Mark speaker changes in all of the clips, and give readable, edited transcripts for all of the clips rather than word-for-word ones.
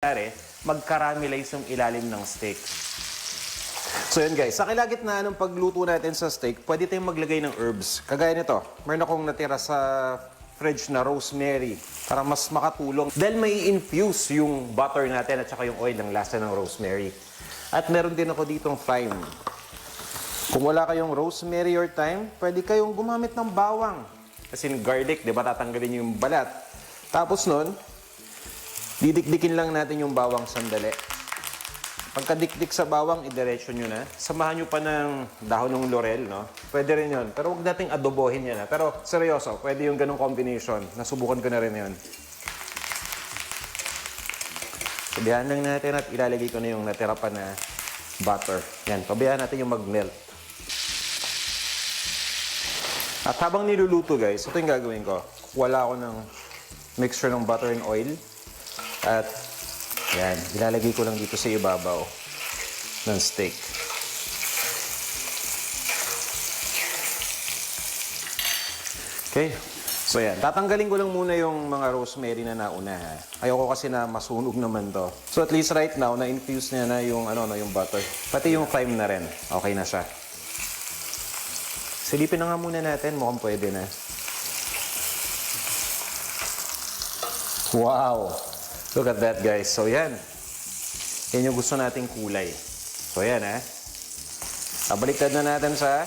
Speaker 1: mag-caramelize yung ilalim ng steak. So yun guys, sa kalagitnaan ng pagluto natin sa steak, pwede tayong maglagay ng herbs. Kagaya nito, meron akong natira sa fridge na rosemary para mas makatulong. Dahil may infuse yung butter natin at saka yung oil ng lasa ng rosemary. At meron din ako ditong thyme. Kung wala kayong rosemary or thyme, pwede kayong gumamit ng bawang. Kasi garlic, di ba, tatanggalin yung balat. Tapos nun, didikdikin lang natin yung bawang sandali. Pagkadikdik sa bawang, idiretso nyo na. Samahan nyo pa ng dahon ng laurel, no? Pwede rin yun. Pero huwag nating adobohin yan, ha? Pero seryoso, pwede yung ganong combination. Nasubukan ko na rin yun. Pabayaan lang natin at ilalagay ko na yung natira pa na butter. Yan, pabayaan natin yung mag-melt. At habang niluluto, guys, ito yung gagawin ko. Wala ako ng mixture ng butter and oil. At yan, ilalagay ko lang dito sa ibabaw ng steak. Okay. So yan, tatanggalin ko lang muna yung mga rosemary na nauna. Ayoko kasi na masunog naman to. So at least right now, na-infuse niya na yung, yung butter. Pati yung thyme na rin. Okay na siya. Silipin na nga muna natin. Mukhang pwede na. Wow! Look at that, guys. So, yan. Yan yung gusto nating kulay. So, yan, ha. Baliktad na natin sa...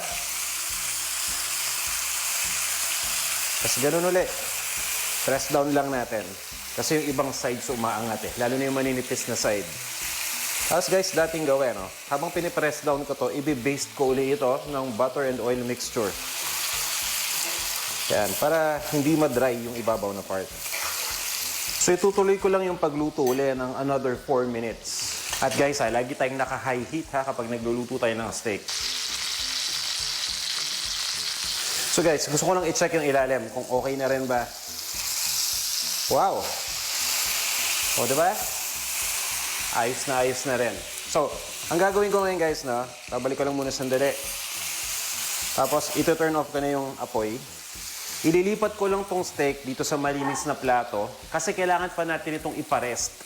Speaker 1: Tapos, ganun ulit. Press down lang natin. Kasi yung ibang sides umaangat, eh. Lalo na yung maninipis na side. Tapos, guys, dating gawin, no? Habang pinipress down ko to, i-baste ko ulit ito ng butter and oil mixture. Yan. Para hindi ma-dry yung ibabaw na part. So, itutuloy ko lang yung pagluto ulit ng another 4 minutes. At guys, lagi tayong naka-high heat kapag nagluluto tayo ng steak. So guys, gusto ko lang i-check yung ilalim kung okay na rin ba. Wow! O, diba? Ayos na rin. So, ang gagawin ko ngayon guys, no? Babalik ko lang muna sandali. Tapos, ito-turn off ko na yung apoy. Ililipat ko lang tong steak dito sa malinis na plato kasi kailangan pa natin itong iparest.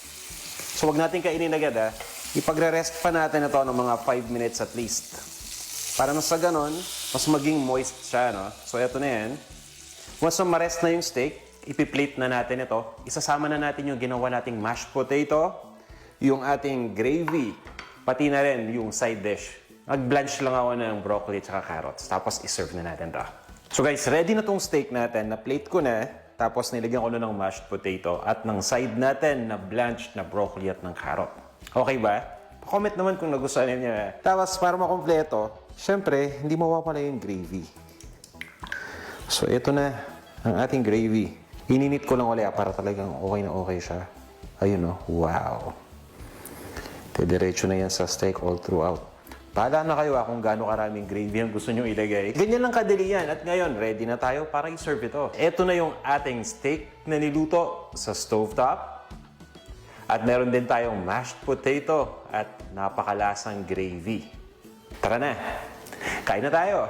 Speaker 1: So, wag natin kainin agad, ha. Ipagre-rest pa natin ito ng mga 5 minutes at least. Para na sa ganon, mas maging moist siya, no? So, ito na yan. Once na ma-rest na yung steak, ipi-plate na natin ito. Isasama na natin yung ginawa nating mashed potato, yung ating gravy, pati na rin yung side dish. Mag-blanch lang ako ng broccoli at carrots. Tapos, iserve na natin ito. So guys, ready na tong steak natin. Na-plate ko na. Tapos nilagyan ko na ng mashed potato. At ng side natin na blanched na broccoli at ng carrot. Okay ba? Pa-comment naman kung nagustuhan niyo. Tapos para makompleto, syempre, hindi mawawala yung gravy. So ito na ang ating gravy. Ininit ko lang ulit para talagang okay na okay siya. Ayun o. Wow. Diretso na yan sa steak all throughout. Bahala na kayo kung gaano karaming gravy ang gusto nyo ilagay. Ganyan lang kadali yan. At ngayon, ready na tayo para i-serve ito. Ito na yung ating steak na niluto sa stovetop. At meron din tayong mashed potato at napakalasang gravy. Tara na! Kain na tayo!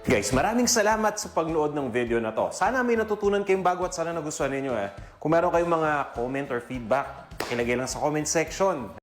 Speaker 1: Guys, maraming salamat sa pagnood ng video na to. Sana may natutunan kayong bago at sana nagustuhan ninyo. Kung meron kayong mga comment or feedback, pakilagay lang sa comment section.